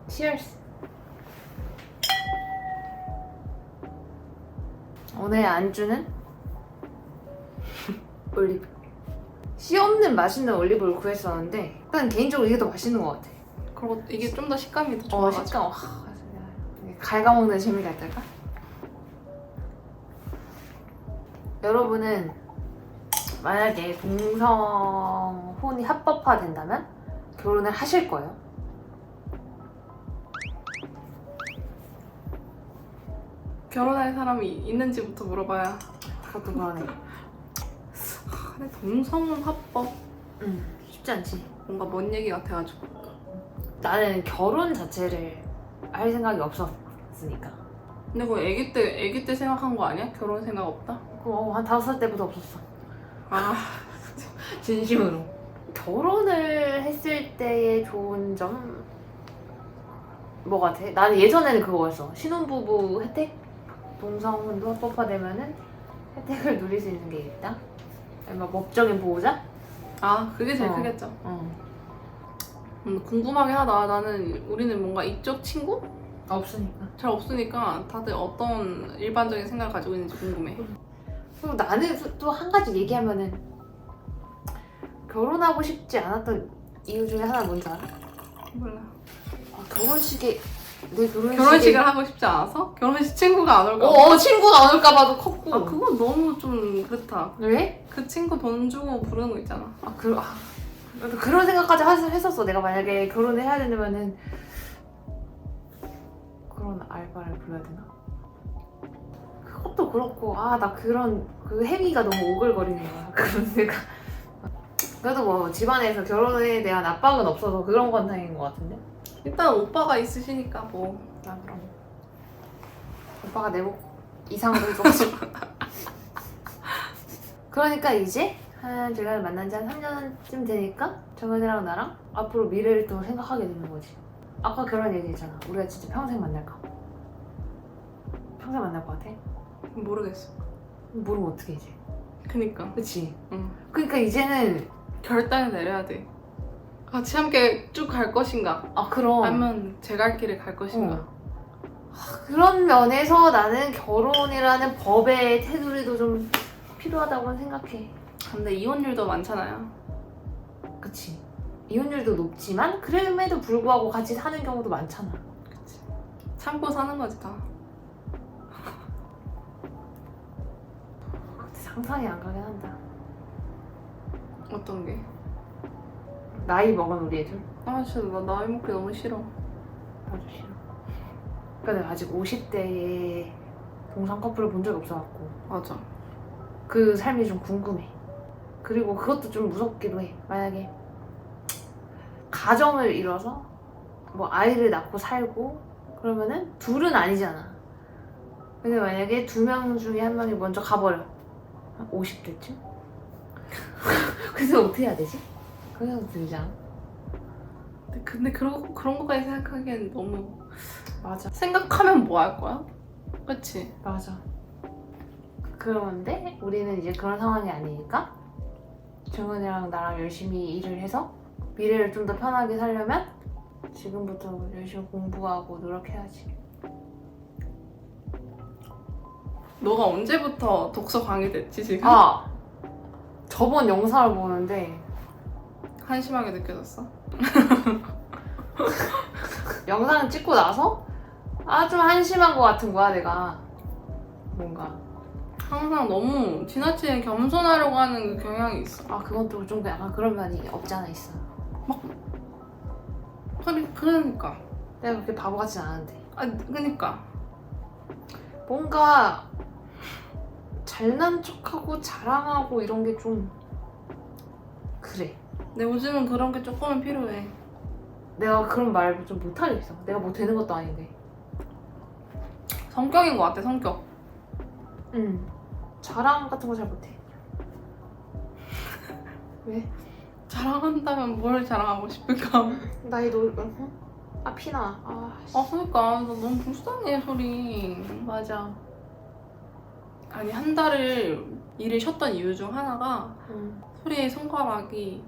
Cheers. 오늘 안주는 올리브. 씨 없는 맛있는 올리브를 구했었는데 일단 개인적으로 이게 더 맛있는 것 같아. 그리고 이게 좀 더 식감이 더 좋아가지고. 식감. 갉아먹는 재미가 있달까? 여러분은 만약에 동성혼이 합법화된다면 결혼을 하실 거예요? 결혼할 사람이 있는지부터 물어봐야. 그것도 그러네. 근데 동성혼 합법 쉽지 않지. 뭔가 먼 얘기 같아가지고. 나는 결혼 자체를 할 생각이 없었으니까. 근데 그거 아기 때 생각한 거 아니야? 결혼 생각 없다? 그거 한 5살 때부터 없었어. 아 진심으로. 결혼을 했을 때의 좋은 점 뭐 같아? 나는 예전에는 그거였어. 신혼부부 혜택? 동성혼도 합법화되면은 혜택을 누릴 수 있는 게 있다? 뭐 법적인 보호자? 그게 제일 크겠죠. 궁금하긴 하다. 우리는 뭔가 이쪽 친구? 없으니까. 잘 없으니까 다들 어떤 일반적인 생각을 가지고 있는지 궁금해. 그리고 나는 또 한 가지 얘기하면은 결혼하고 싶지 않았던 이유 중에 하나 뭔지 알아? 몰라. 결혼식에 내 결혼식을 하고 싶지 않아서? 결혼식 친구가 안 올까 봐? 친구가 안 올까 봐도 컸고. 그건 너무 좀 그렇다. 왜? 그 친구 돈 주고 부르는 거 있잖아. 그런 생각까지 했었어. 내가 만약에 결혼을 해야 된다면은 그런 알바를 불러야 되나? 그것도 그렇고 나 그런 그 행위가 너무 오글거리는 거야. 그런 생각. 그래도 뭐 집안에서 결혼에 대한 압박은 없어서 그런 건 다행인 것 같은데. 일단 오빠가 있으시니까 뭐. 나 그럼 오빠가 내복 이상으로 해줘가지고. 그러니까 이제 제가 만난 지 한 3년쯤 되니까 정현이랑 나랑 앞으로 미래를 또 생각하게 되는 거지. 아까 그런 얘기했잖아. 우리가 진짜 평생 만날까? 평생 만날 것 같아? 모르겠어. 모르면 어떻게 이제? 그니까. 그치? 응. 그러니까 이제는 결단을 내려야 돼. 같이 함께 쭉 갈 것인가? 그럼 아니면 제 갈 길을 갈 것인가? 그런 면에서 나는 결혼이라는 법의 테두리도 좀 필요하다고 생각해. 근데 이혼율도 많잖아요. 그치? 이혼율도 높지만 그럼에도 불구하고 같이 사는 경우도 많잖아. 그치. 참고 사는 거지 다. 상상이 안 가긴 한다. 어떤 게? 나이 먹은 우리 애들? 진짜 나 나이 먹기 너무 싫어. 아주 싫어. 그러니까 내가 아직 50대의 동성 커플을 본 적이 없어갖고 맞아. 그 삶이 좀 궁금해. 그리고 그것도 좀 무섭기도 해. 만약에 가정을 이뤄서 뭐 아이를 낳고 살고 그러면은 둘은 아니잖아. 근데 만약에 2명 중에 1명이 먼저 가버려. 한 50대쯤? 그래서 어떻게 해야 되지? 그런 생각 들지 않아? 근데 그런 거까지 생각하기엔 너무. 맞아. 생각하면 뭐 할 거야? 그치? 맞아. 그런데 우리는 이제 그런 상황이 아니니까 정은이랑 나랑 열심히 일을 해서 미래를 좀 더 편하게 살려면 지금부터 열심히 공부하고 노력해야지. 너가 언제부터 독서 광이 됐지 지금? 저번 영상을 보는데 한심하게 느껴졌어? 영상을 찍고 나서 좀 한심한 것 같은 거야 내가. 뭔가 항상 너무 지나치게 겸손하려고 하는 그 경향이 있어. 그건 또 좀 약간 그런 면이 없지 않아 있어. 그러니까. 내가 그렇게 바보 같진 않은데 그러니까. 뭔가 잘난 척하고 자랑하고 이런 게 좀 그래. 근데 요즘은 그런 게 조금은 필요해. 내가 그런 말 좀 못하겠어. 내가 뭐 되는 것도 아닌데. 성격인 것 같아, 성격. 자랑 같은 거 잘 못해. 왜? 자랑한다면 뭘 자랑하고 싶을까? 나이 피나. 그러니까 나 너무 불쌍해, 소리. 맞아. 아니, 한 달을 일을 쉬었던 이유 중 하나가 소리의 손가락이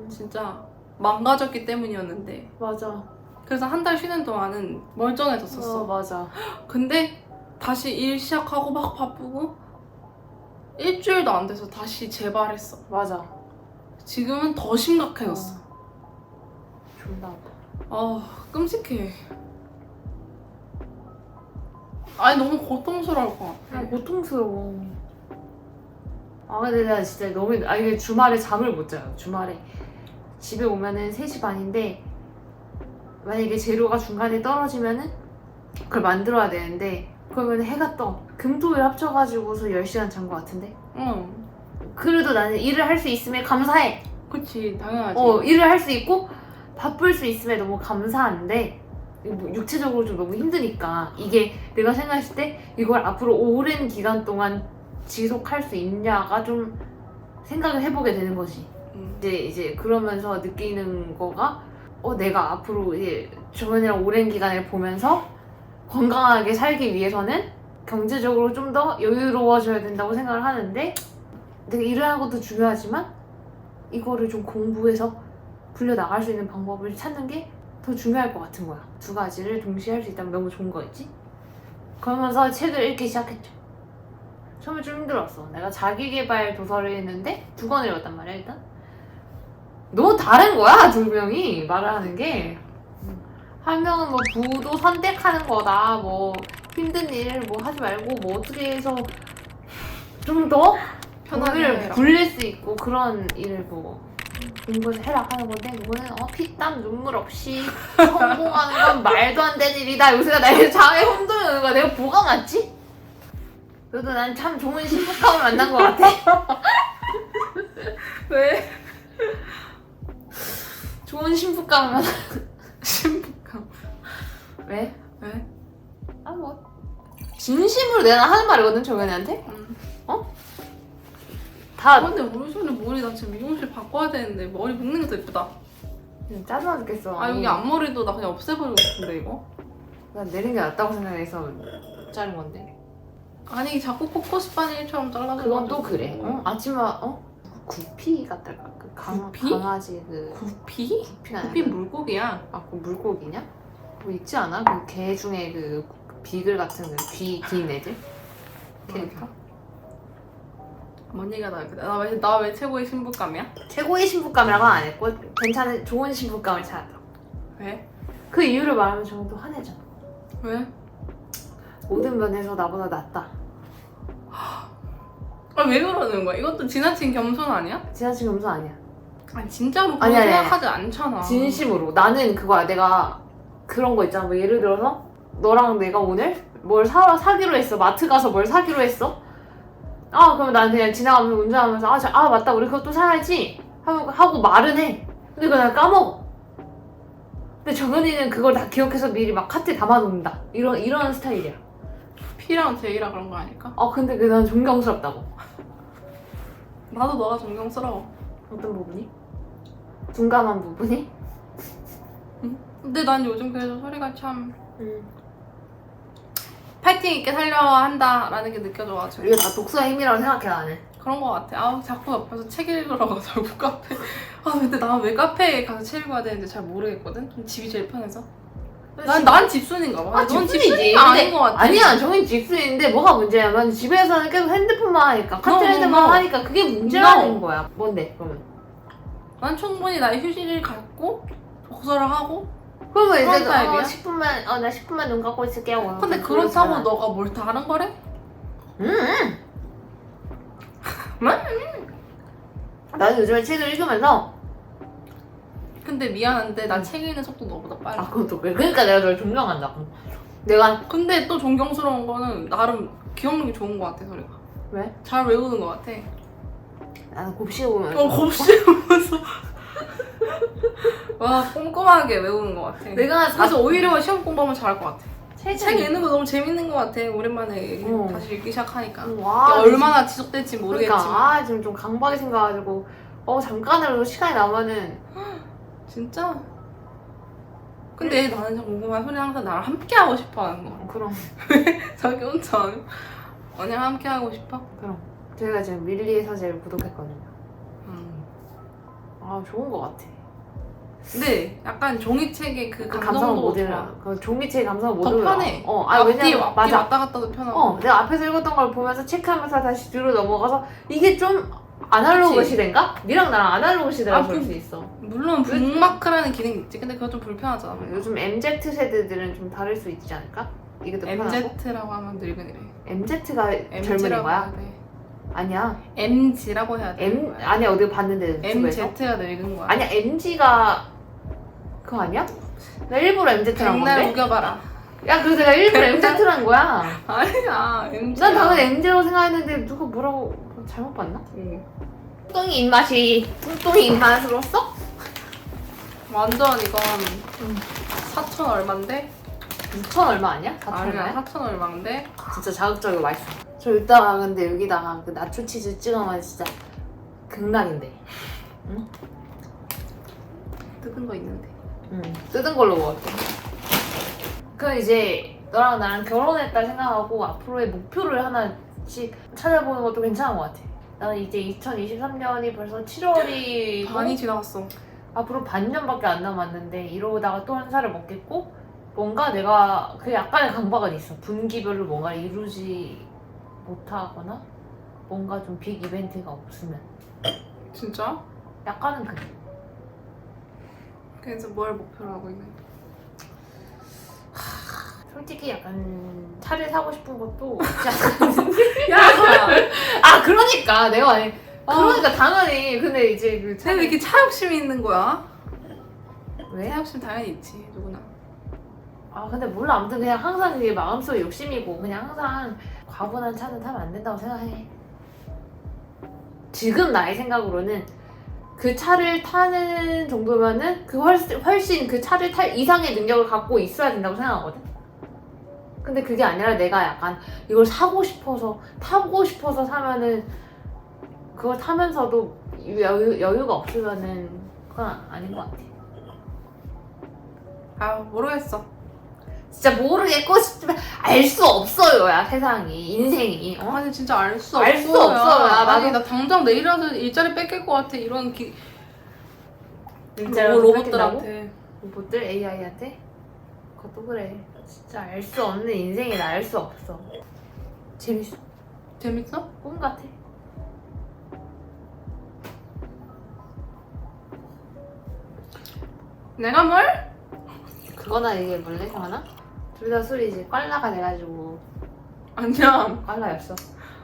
진짜 망가졌기 때문이었는데 맞아. 그래서 한 달 쉬는 동안은 멀쩡해졌었어. 맞아. 근데 다시 일 시작하고 막 바쁘고 일주일도 안 돼서 다시 재발했어. 맞아. 지금은 더 심각해졌어. 존나 아파. 아, 끔찍해. 아니 너무 고통스러울 것 같아. 그냥 고통스러워. 아 근데 나 진짜 너무 이게 주말에 잠을 못 자요. 주말에 집에 오면은 3시 반인데 만약에 재료가 중간에 떨어지면은 그걸 만들어야 되는데 그러면 해가 떠. 금토일 합쳐가지고서 10시간 잔 것 같은데. 응. 그래도 나는 일을 할 수 있음에 감사해. 그치, 당연하지. 일을 할 수 있고 바쁠 수 있음에 너무 감사한데 뭐 육체적으로 좀 너무 힘드니까 이게 내가 생각했을 때 이걸 앞으로 오랜 기간 동안 지속할 수 있냐가 좀 생각을 해보게 되는 거지. 이제 그러면서 느끼는 거가 내가 앞으로 이제 주변이랑 오랜 기간을 보면서 건강하게 살기 위해서는 경제적으로 좀 더 여유로워져야 된다고 생각을 하는데 내가 일을 하는 것도 중요하지만 이거를 좀 공부해서 불려 나갈 수 있는 방법을 찾는 게 더 중요할 것 같은 거야. 두 가지를 동시에 할 수 있다면 너무 좋은 거겠지? 그러면서 책을 읽기 시작했죠. 처음에 좀 힘들었어. 내가 자기계발 도서를 했는데 2권 읽었단 말이야 일단. 너무 다른 거야 두 명이 말을 하는 게. 한 명은 뭐 부도 선택하는 거다. 뭐 힘든 일 뭐 하지 말고 뭐 어떻게 해서 좀 더 편하게 돈을 해라. 굴릴 수 있고 그런 일을 뭐 공부해서 해라 하는 건데 이거는 피땀 눈물 없이 성공하는 건 말도 안 되는 일이다. 요새가 나의 장애 혼돈이 오는 거야. 내가 뭐가 맞지? 그래도 난 참 좋은 신부감을 만난 것 같아. 왜? 좋은 신부감을 만난. 신부감. 왜? 왜? 뭐 진심으로 내가 하는 말이거든 정연이한테. 다 근데 우리 손에 머리 나 지금 미용실 바꿔야 되는데 머리 묶는 게 더 예쁘다. 짜증나 죽겠어. 아, 여기 앞머리도 나 그냥 없애버리고 싶은데 이거? 난 내린 게 낫다고 생각해서 자른 건데. 아니 자꾸 코코스 바닐처럼 잘라서 그건 또 그래. 아침에 구피 같달까? 그 구피? 강아지 그 구피? 구피가 구피 아니라 물고기야. 그 물고기냐? 뭐 있지 않아? 그 개 중에 그 비글 같은 그 긴 애들? 걔일까? 뭔 얘기가 나 왜 최고의 신부감이야? 최고의 신부감이라고 안 했고 괜찮은 좋은 신부감을 찾았다. 왜? 그 이유를 말하면 저는 또 화내잖아. 왜? 모든 면에서 나보다 낫다. 아, 왜 그러는 거야? 이것도 지나친 겸손 아니야? 지나친 겸손 아니야. 아니 진짜로 그렇게 아니, 아니, 생각하지 않잖아. 진심으로. 나는 그거야. 내가 그런 거 있잖아. 뭐 예를 들어서 너랑 내가 오늘 뭘 사기로 했어. 마트 가서 뭘 사기로 했어. 그럼 난 그냥 지나가면서 운전하면서 맞다 우리 그것도 사야지 하고 말은 해. 근데 그걸 난 까먹어. 근데 정연이는 그걸 다 기억해서 미리 막 카트에 담아놓는다. 이런 스타일이야. P랑 J라 그런 거 아닐까? 근데 그게 난 존경스럽다고. 나도 너가 존경스러워. 어떤 부분이? 둔감한 부분이? 근데 난 요즘 그래도 소리가 참 파이팅 있게 살려야 한다라는 게 느껴져가지고 이게 다 독서의 힘이라고 생각해 나는. 그런 거 같아. 자꾸 옆에서 책 읽으러 가서 카페. 근데 나 왜 카페에 가서 책 읽어야 되는지 잘 모르겠거든. 좀 집이 제일 편해서. 난 집순인가 봐. 넌 집순이지. 집순이가 아닌 것 같아. 아니야, 정인 집순인데 뭐가 문제야? 난 집에서는 계속 핸드폰만 하니까 카트라이드만 하니까 그게 문제라는 거야. 뭔데 그러면? 난 충분히 나의 휴식을 갖고 독서를 하고. 그러면 이제 그런 타입이야? 10분만 나 10분만 눈 감고 있을게요. 근데 그렇다고 너가 뭘 다른 거래? 나는 요즘에 책을 읽으면서 근데 미안한데 나 책 읽는 속도 너보다 빨라. 그것도 그래. 그러니까 내가 널 존경한다. 내가 근데 또 존경스러운 거는 나름 기억력이 좋은 거 같아 소리가. 왜? 잘 외우는 거 같아. 나는 곱씹어 보면서 곱씹으면서 와 꼼꼼하게 외우는 거 같아. 내가 그래서 오히려 시험 공부하면 잘할 것 같아. 책 책 읽는 거 너무 재밌는 거 같아. 오랜만에 어. 다시 읽기 시작하니까. 와, 이게 얼마나 지속될지 모르겠지만 그러니까 지금 좀 강박이 생겨가지고 잠깐이라도 시간이 나면은 진짜? 근데 나는 참 궁금한 소리 항상 나랑 함께 하고 싶어 하는 거. 그럼 자기 혼자 안 해? 언니랑 함께 하고 싶어? 제가 지금 밀리의 사제를 구독했거든요. 음. 좋은 거 같아. 근데 약간 종이책의 그 그 감성을 감성도 못 좋아. 읽어. 그 종이책 감성을 못 더 읽어. 편해. 아니 앞뒤 왜냐면 맞아. 왔다 갔다도 편하고. 내가 앞에서 읽었던 걸 보면서 체크하면서 다시 뒤로 넘어가서 이게 좀 아날로그 그치. 시대인가? 니랑 나랑 아날로그 시대라고 아, 볼 수 있어. 물론 북마크라는 기능이 있지. 근데 그거 좀 불편하잖아. 요즘 MZ 세대들은 좀 다를 수 있지 않을까? 이게 더 편하고? MZ라고 하면 늙은이래. MZ가 젊은인 MZ라고 거야? 해야 돼. 아니야. MG라고 해야 돼. 아니야 어디 봤는데 유튜브에서? MZ가 늙은 거야. 아니야 MG가 그거 아니야? 나 일부러 MZ란 백날 건데? 우겨봐라. 야 그래서 내가 일부러 백날- MZ란 거야. 아니야 MZ. 난 당연히 MZ라고 생각했는데 누가 뭐라고 잘못 봤나? 뚱뚱이 입맛이 뚱뚱이 입맛으로써? 완전 이건 4천 얼마인데? 6천 얼마 아니야? 4천 아니야 얼마야? 4천 얼마인데? 진짜 자극적이고 맛있어. 저 이따가 근데 여기다가 그 나초 치즈 찍으면 진짜 극락인데. 뜯은 거 있는데. 뜯은 걸로 먹을게. 그럼 이제 너랑 나랑 결혼했다 생각하고 앞으로의 목표를 하나씩 찾아보는 것도 괜찮은 것 같아. 나는 이제 2023년이 벌써 7월이고 반이 지나갔어. 앞으로 반년밖에 안 남았는데 이러다가 또 한 살을 먹겠고 뭔가 내가 그 약간의 강박은 있어. 분기별로 뭔가를 이루지 못하거나 뭔가 좀 빅 이벤트가 없으면 진짜? 약간은 그래. 그래서 뭘 목표로 하고 있는 거야? 솔직히 약간 차를 사고 싶은 것도 없지 않아. 야! 그러니까 내가 아니 그러니까 당연히 근데 이제 그 쟤왜 이렇게 차 욕심이 있는 거야? 왜? 차 욕심 당연히 있지 누구나. 근데 몰라 아무튼 그냥 항상 그게 마음속에 욕심이고 그냥 항상 과분한 차는 타면 안 된다고 생각해. 지금 나의 생각으로는 그 차를 타는 정도면은 그 훨씬 그 차를 탈 이상의 능력을 갖고 있어야 된다고 생각하거든. 근데 그게 아니라 내가 약간 이걸 사고 싶어서 타고 싶어서 사면은 그걸 타면서도 여유가 없으면은 그건 아닌 것 같아. 모르겠어. 진짜 모르겠고 싶지만 알 수 없어요, 야 세상이 인생이. 아니 진짜 알 수 알 수 없어요. 아니 나 당장 내일이라도 일자리 뺏길 것 같아 이런 진짜로 로봇들한테. 로봇들 AI한테? 그것도 그래. 진짜 알 수 없는 인생이라 알 수 없어. 재밌어. 재밌어? 꿈 같아. 내가 뭘? 그거나 얘기해볼래, 형아나? 둘 다 술이 이제 꽐라가 돼가지고 아니야 꽐라였어.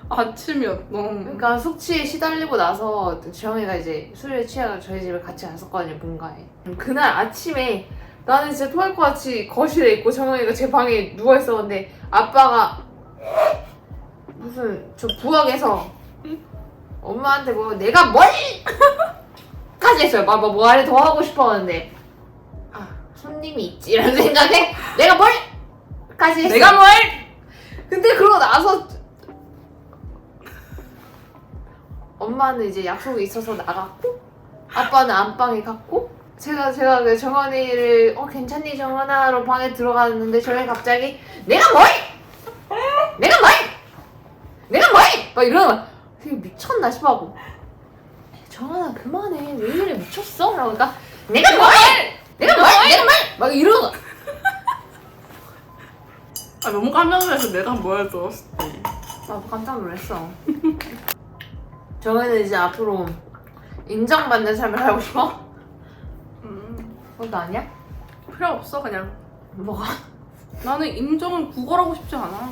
아침이었어. 그러니까 숙취에 시달리고 나서 지영이가 이제 술에 취해서 저희 집에 같이 갔었거든요, 본가에. 그날 아침에 나는 진짜 토할 것 같이 거실에 있고 정영이가 제 방에 누워있었는데 아빠가 무슨 저 부엌에서 엄마한테 뭐 내가 뭘 까지 했어요. 뭐 아래 더 하고 싶었는데 손님이 있지 이런 생각에 내가 뭘 까지 했어. 내가 뭘? 근데 그러고 나서 엄마는 이제 약속이 있어서 나갔고 아빠는 안방에 갔고 제가 그 정원이를 괜찮니 정원아로 방에 들어갔는데 저희 갑자기 내가 뭘 막 이러는 거야. 되게 미쳤나 싶어하고 정원아 그만해 왜 이래 미쳤어? 그러니까 내가 뭘 막 이러는 거야. 너무 깜짝 놀라서 내가 뭘 들었어. 나도 깜짝 놀랐어. 정원이는 이제 앞으로 인정받는 삶을 살고 싶어? 그것도 아니야? 필요 없어 그냥. 뭐가? 나는 인정을 구걸하고 싶지 않아.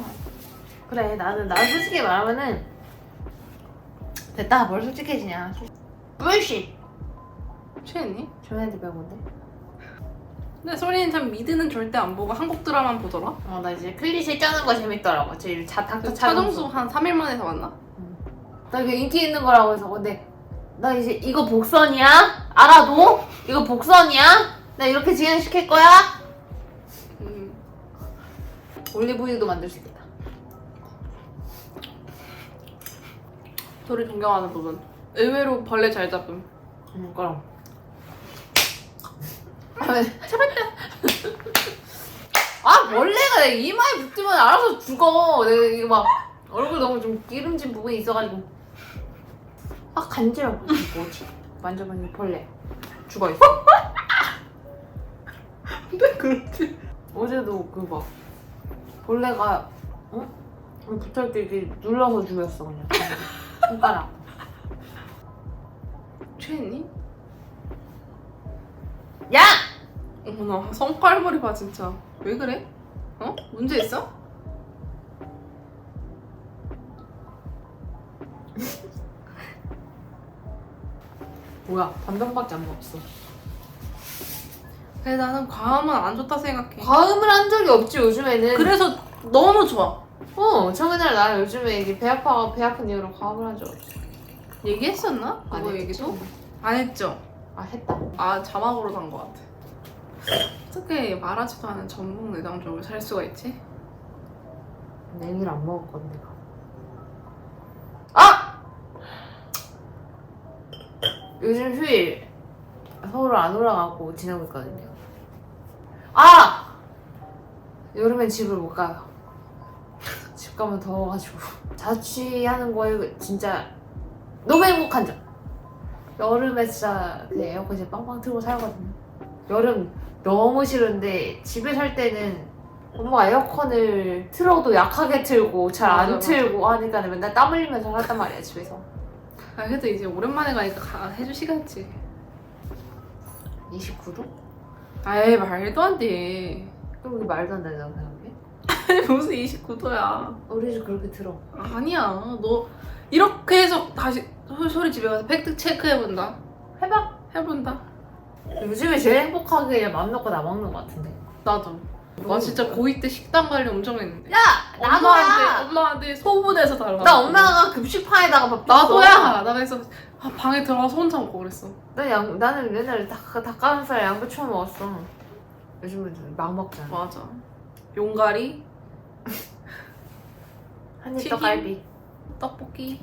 그래 나는 솔직히 말하면은 됐다 뭘 솔직해지냐. 불씨 취했니? 조연한테 배운 건데. 근데 소리는 참 미드는 절대 안 보고 한국 드라마만 보더라. 나 이제 클리셰 짜는 거 재밌더라고. 제일 닥터 차정수 한 3일 만에서 만나? 나 이게 인기 있는 거라고 해서 근데 나 이제 이거 복선이야? 알아도? 이거 복선이야? 나 이렇게 진행시킬 거야? 올리브유도 만들 수 있겠다. 소리 존경하는 부분. 의외로 벌레 잘 잡음. 그럼. 벌레가 내 이마에 붙으면 알아서 죽어. 내가 이거 막 얼굴 너무 좀 기름진 부분이 있어가지고. 간지러워. 뭐지? 만져보니 벌레. 죽어있어. 뭔데 그렇지? 어제도 그 막 벌레가 붙을 때 이렇게 눌러서 죽였어 그냥 손가락. 취했니? 야! 어머나 성깔머리 봐 진짜. 왜 그래? 어? 문제 있어? 뭐야 반병밖에 안 먹었어. 그래 나는 과음은 안 좋다 생각해. 과음을 한 적이 없지 요즘에는. 그래서 너무 좋아. 정은아 나 요즘에 이게 배 아픈 이유로 과음을 한 적 없어. 얘기했었나? 안 그거 했지? 얘기도? 안 했죠? 아 했다. 아 자막으로 단 것 같아. 어떻게 말하지도 않은 전복 내장죽을 살 수가 있지? 내일 안 먹었거든 내가. 아! 요즘 휴일 서울 안 올라가고 지내고 있거든요. 아! 여름엔 집을 못 가요. 집 가면 더워가지고 자취하는 거에 진짜 너무 행복한 점. 여름에 진짜 그 에어컨 이제 빵빵 틀고 살거든요. 여름 너무 싫은데 집에 살 때는 엄마가 에어컨을 틀어도 약하게 틀고 잘 맞아, 안 맞아. 틀고 하니까 맨날 땀 흘리면서 살았단 말이야 집에서. 아 그래도 이제 오랜만에 가니까 해주시겠지. 29도? 아이 말도 안 돼. 그럼 이게 말도 안 된다고 생각해? 아니 무슨 29도야. 우리 집 그렇게 틀어. 아니야. 너 이렇게 해서 다시 소리 집에 가서 팩트 체크해본다. 해봐. 해본다. 요즘에 제일 행복하게 그냥 맘 놓고 나 먹는 것 같은데. 나도. 나 진짜 고2 때 식단 관리 엄청 했는데. 야! 나도야! 엄마한테 소문해서 달라. 나 엄마가 급식판에다가 밥 줬어. 나도야. 나 그래서 방에 들어가서 혼자 먹고 그랬어. 나는 맨날 닭가슴살 양배추 먹었어. 요즘은 막 먹잖아. 맞아. 용가리, 한입 튀김? 떡갈비. 떡볶이.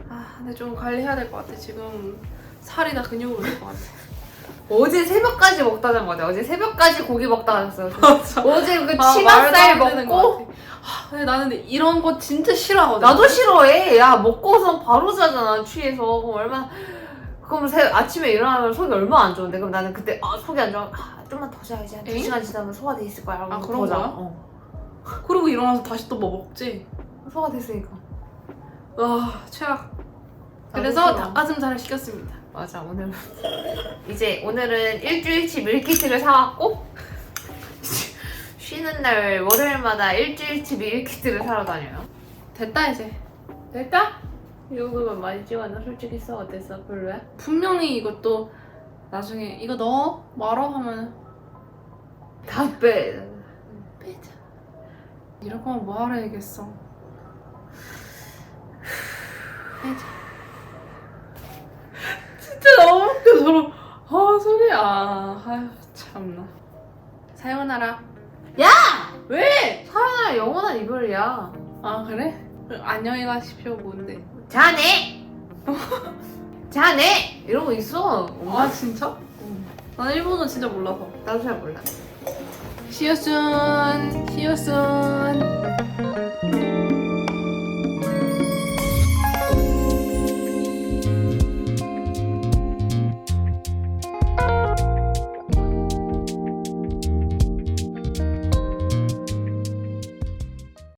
아, 근데 좀 관리해야 될 것 같아. 지금 살이 다 근육으로 될 것 같아. 어제 새벽까지 먹다 잔 거같아. 어제 새벽까지 고기 먹다 잤어요. 맞아. 어제 그 말도 치맛살 안 되는 것 먹고. 같아. 근데 나는 이런 거 진짜 싫어하거든. 나도 싫어해. 야 먹고서 바로 자잖아 취해서. 그럼 얼마나. 그럼 아침에 일어나면 속이 얼마나 안 좋은데. 그럼 나는 그때 속이 안 좋아. 좀만 더 자야지. 한 2시간 지나면 소화돼 있을 거야. 아, 그러고 그런 더 자. 거야? 그리고 일어나서 다시 또 뭐 먹지? 소화 됐으니까. 와, 최악. 나도 그래서 싫어. 닭가슴살을 시켰습니다. 맞아 오늘은 오늘은 일주일치 밀키트를 사왔고 쉬는 날 월요일마다 일주일치 밀키트를 사러 다녀요. 됐다 이제. 됐다? 이 정도면 많이 찍었나? 솔직히 써 어땠어? 별로야? 분명히 이것도 나중에 이거 넣어? 말어? 하면 다 빼. 빼자. 이럴 거면 뭐하러 얘기했어. 빼자. 진짜 너무 웃겨 저런. 소리야. 아휴 참나. 사연하라. 야! 왜? 사연아 영원한 이별이야. 아 그래? 안녕히 가십시오 뭔데? 자네! 자네! 이런 거 있어. 아 진짜? 난 일본어 진짜 몰라서. 나도 잘 몰라. See you soon. See you soon.